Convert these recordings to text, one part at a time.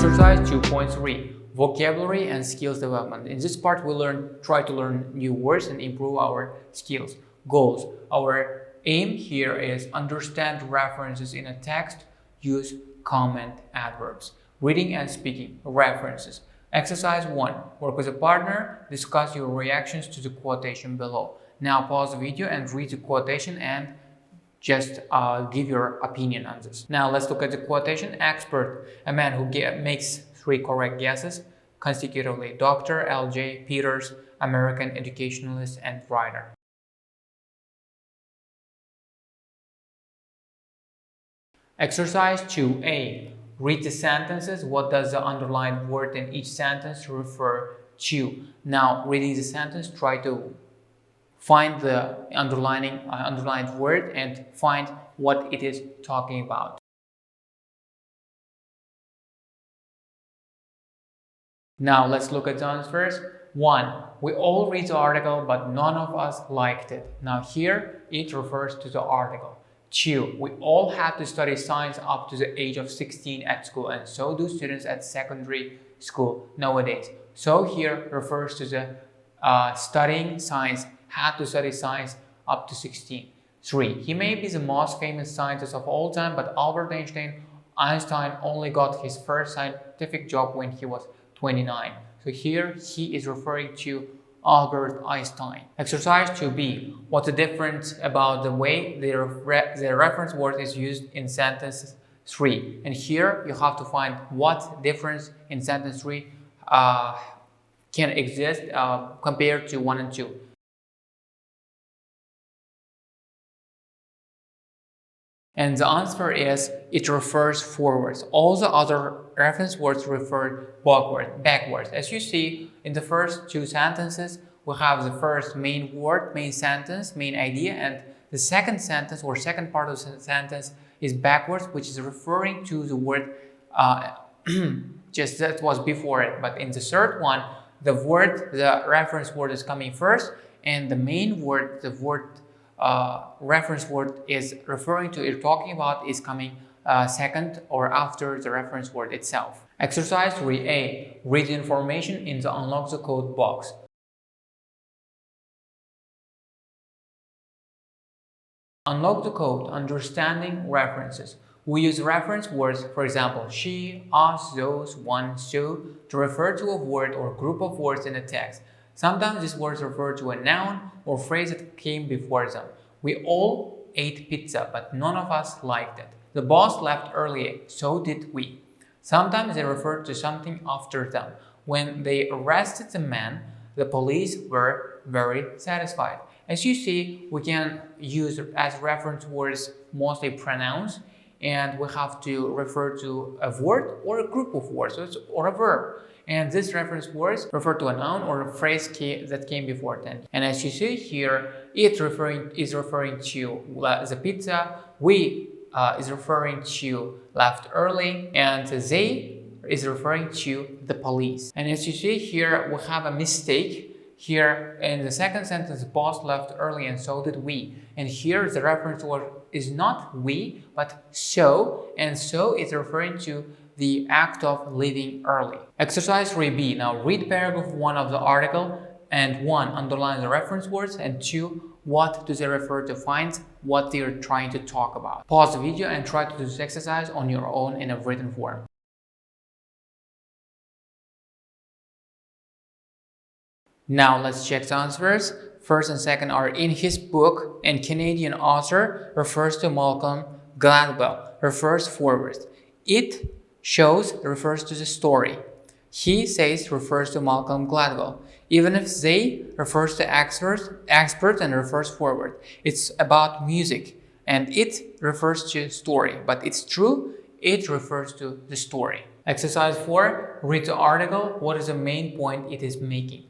Exercise 2.3, vocabulary and skills development. In this part, we try to learn new words and improve our skills. Goals. Our aim here is understand references in a text, use comment adverbs. Reading and speaking. References. Exercise 1. Work with a partner. Discuss your reactions to the quotation below. Now pause the video and read the quotation and just give your opinion on this. Now let's look at the quotation. Expert, a man who makes 3 correct guesses consecutively. Dr. L.J. Peters, American educationalist and writer. Exercise 2a. Read the sentences. What does the underlined word in each sentence refer to? Now, reading the sentence, try to find the underlined word and find what it is talking about. Now let's look at the answers. 1. We all read the article, but none of us liked it. Now here it refers to the article. 2. We all had to study science up to the age of 16 at school, and so do students at secondary school nowadays. So here refers to the studying science, had to study science up to 16. 3. He may be the most famous scientist of all time, but Albert Einstein only got his first scientific job when he was 29. So here he is referring to Albert Einstein. Exercise 2b. What's the difference about the way the reference word is used in sentence 3? And here you have to find what difference in sentence 3 can exist compared to 1 and 2. And the answer is it refers forwards. All the other reference words refer backwards. As you see in the first 2 sentences, we have the first main word, main sentence, main idea, and the second sentence or second part of the sentence is backwards, which is referring to the word just that was before it. But in the third one, the reference word is coming first, and the main word, reference word is referring to, you're talking about, is coming second or after the reference word itself. Exercise 3a. Read the information in the unlock the code box. Unlock the code, understanding references. We use reference words, for example, she, us, those, one, so, to refer to a word or group of words in a text. Sometimes these words refer to a noun or phrase that came before them. We all ate pizza, but none of us liked it. The boss left early, so did we. Sometimes they refer to something after them. When they arrested the man, the police were very satisfied. As you see, we can use as reference words mostly pronouns, and we have to refer to a word or a group of words or a verb. And these reference words refer to a noun or a phrase that came before them. And as you see here, it is referring to the pizza, we is referring to left early, and they is referring to the police. And as you see here, we have a mistake. Here in the second sentence, the boss left early and so did we. And here the reference word is not we, but so, and so is referring to the act of leaving early. Exercise 3b. Now read paragraph 1 of the article and 1. Underline the reference words, and 2. What do they refer to? Find what they are trying to talk about. Pause the video and try to do this exercise on your own in a written form. Now let's check the answers. First and second are in his book, and Canadian author refers to Malcolm Gladwell, refers forward. It shows refers to the story. He says refers to Malcolm Gladwell. Even if they refers to expert and refers forward. It's about music, and it refers to story, but it's true, it refers to the story. Exercise 4. Read the article. What is the main point it is making?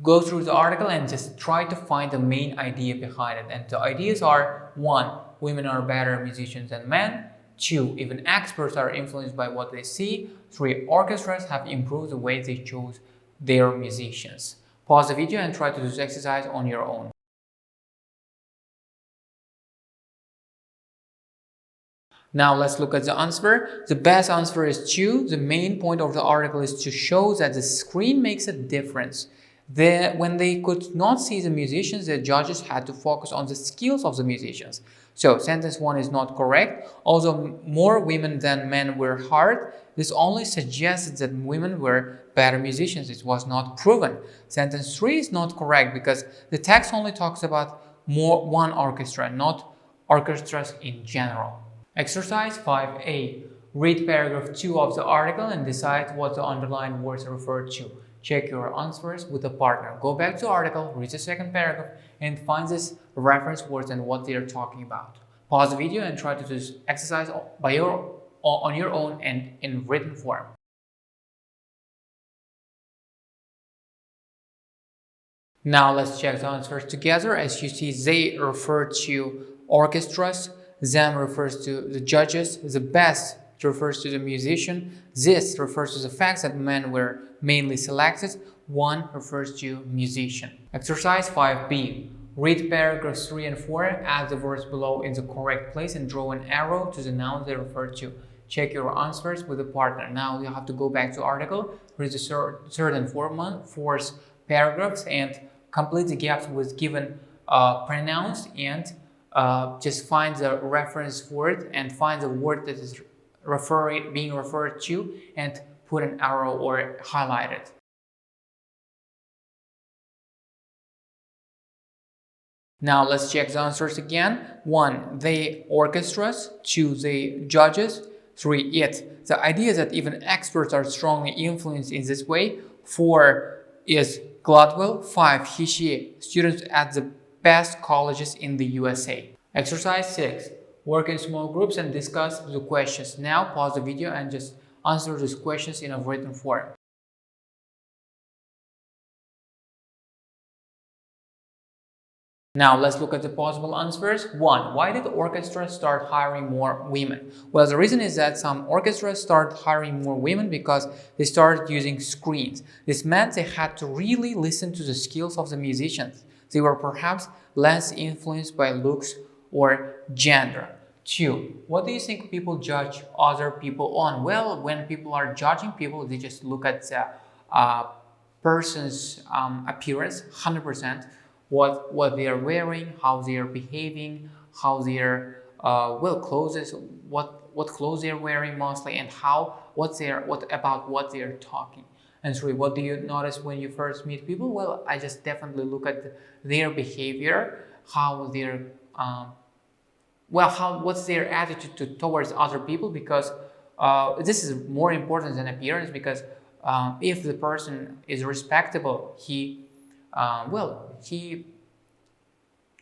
Go through the article and just try to find the main idea behind it. And the ideas are: 1. Women are better musicians than men. 2. Even experts are influenced by what they see. 3. Orchestras have improved the way they choose their musicians. Pause the video and try to do this exercise on your own. Now let's look at the answer. The best answer is 2. The main point of the article is to show that the screen makes a difference. When they could not see the musicians, the judges had to focus on the skills of the musicians. So sentence 1 is not correct. Although more women than men were hired, this only suggested that women were better musicians. It was not proven. Sentence 3 is not correct because the text only talks about one orchestra, not orchestras in general. Exercise 5a. Read paragraph 2 of the article and decide what the underlined words refer to. Check your answers with a partner. Go back to the article, read the second paragraph, and find this reference words and what they are talking about. Pause the video and try to do this exercise on your own and in written form. Now let's check the answers together. As you see, they refer to orchestras, them refers to the judges, the best refers to the musician, this refers to the fact that men were mainly selected, 1 refers to musician. Exercise 5b. Read paragraphs 3 and 4, add the words below in the correct place and draw an arrow to the noun they refer to. Check your answers with a partner. Now you have to go back to the article, read the third and fourth paragraphs and complete the gaps with given pronouns and just find the reference word and find the word that is being referred to and put an arrow or highlight it. Now let's check the answers again. 1. The orchestras. 2. The judges. 3. It. The idea that even experts are strongly influenced in this way. 4 is Gladwell. 5. He, she. Students at the best colleges in the USA. Exercise 6. Work in small groups and discuss the questions. Now pause the video and just answer these questions in a written form. Now let's look at the possible answers. 1. Why did orchestras start hiring more women? Well, the reason is that some orchestras started hiring more women because they started using screens. This meant they had to really listen to the skills of the musicians. They were perhaps less influenced by looks or gender. 2. What do you think people judge other people on? Well, when people are judging people, they just look at the person's appearance, 100%. What they are wearing, how they are behaving, how their clothes, what clothes they are wearing mostly, and what they are talking. And 3, what do you notice when you first meet people? Well, I just definitely look at their behavior, how their what's their attitude towards other people, because this is more important than appearance, because if the person is respectable, he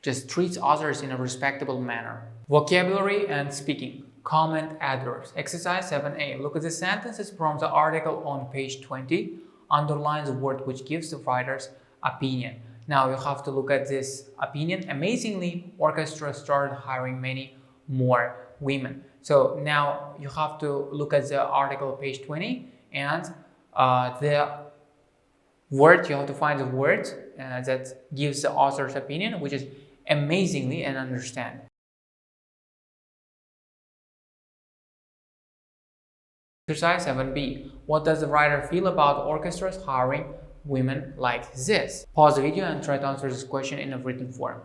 just treats others in a respectable manner. Vocabulary and speaking. Comment adverbs. Exercise 7a. Look at the sentences from the article on page 20. Underline the word which gives the writer's opinion. Now you have to look at this opinion. Amazingly, orchestras started hiring many more women. So now you have to look at the article page 20 and the word, you have to find the word that gives the author's opinion, which is amazingly, and understand. Exercise 7b. What does the writer feel about orchestras hiring women like this? Pause the video and try to answer this question in a written form.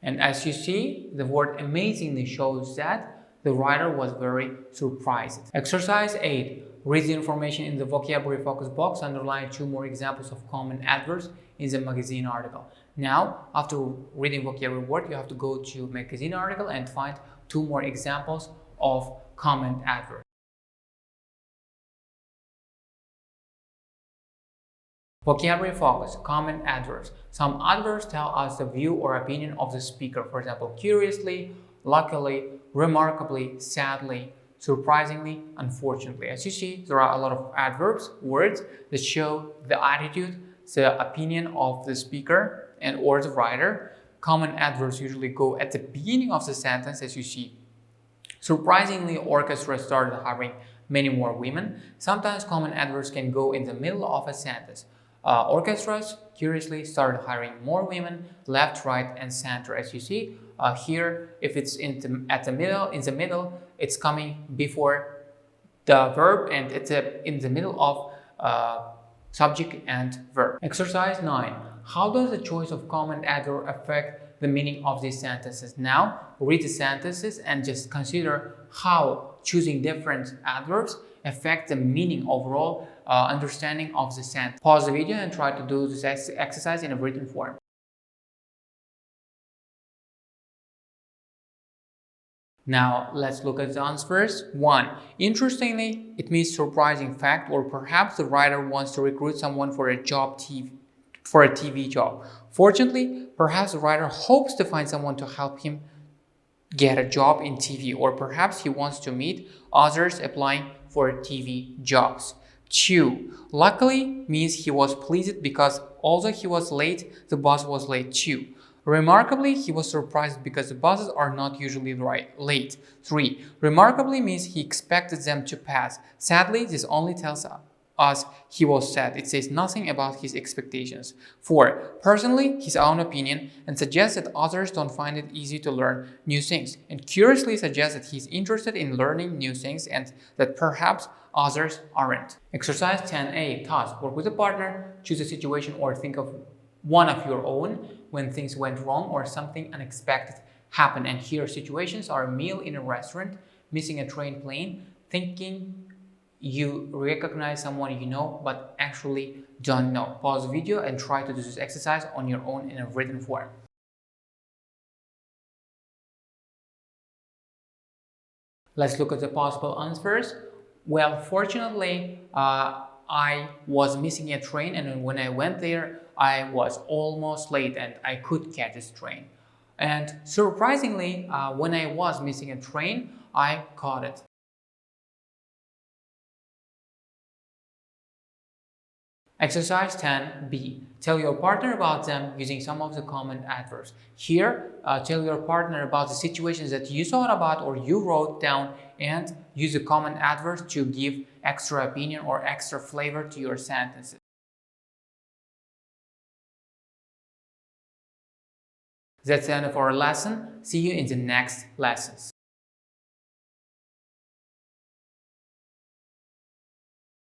And as you see, the word amazingly shows that the writer was very surprised. Exercise 8. Read the information in the vocabulary focus box. Underline 2 more examples of common adverbs in the magazine article. Now, after reading vocabulary word, you have to go to magazine article and find 2 more examples of common adverbs. Vocabulary focus, common adverbs. Some adverbs tell us the view or opinion of the speaker. For example, curiously, luckily, remarkably, sadly, surprisingly, unfortunately. As you see, there are a lot of adverbs, words that show the attitude, the opinion of the speaker and or the writer. Common adverbs usually go at the beginning of the sentence, as you see. Surprisingly, orchestra started hiring many more women. Sometimes common adverbs can go in the middle of a sentence. Orchestras curiously started hiring more women left, right, and center. As you see here, if it's in the middle, it's coming before the verb, and it's in the middle of subject and verb. Exercise 9. How does the choice of common adverb affect the meaning of these sentences? Now, read the sentences and just consider how choosing different adverbs affect the meaning overall understanding of the sentence. Pause the video and try to do this exercise in a written form. Now, let's look at the answers. 1. Interestingly, it means surprising fact, or perhaps the writer wants to recruit someone for a TV job. Fortunately, perhaps the writer hopes to find someone to help him get a job in TV, or perhaps he wants to meet others applying for TV jobs. 2. Luckily means he was pleased because although he was late, the bus was late too. Remarkably, he was surprised because the buses are not usually late. 3. Remarkably means he expected them to pass. Sadly, this only tells us he was sad. It says nothing about his expectations. 4. Personally, his own opinion, and suggests that others don't find it easy to learn new things, and curiously suggests that he's interested in learning new things and that perhaps others aren't. Exercise 10a. Task. Work with a partner, choose a situation or think of one of your own when things went wrong or something unexpected happened. And here situations are a meal in a restaurant, missing a train plane, thinking you recognize someone you know but actually don't know. Pause the video and try to do this exercise on your own in a written form. Let's look at the possible answers. Well, fortunately, I was missing a train, and when I went there, I was almost late and I could catch this train. And surprisingly, when I was missing a train, I caught it. Exercise 10b. Tell your partner about them using some of the common adverbs. Here, tell your partner about the situations that you thought about or you wrote down and use the common adverbs to give extra opinion or extra flavor to your sentences. That's the end of our lesson. See you in the next lessons.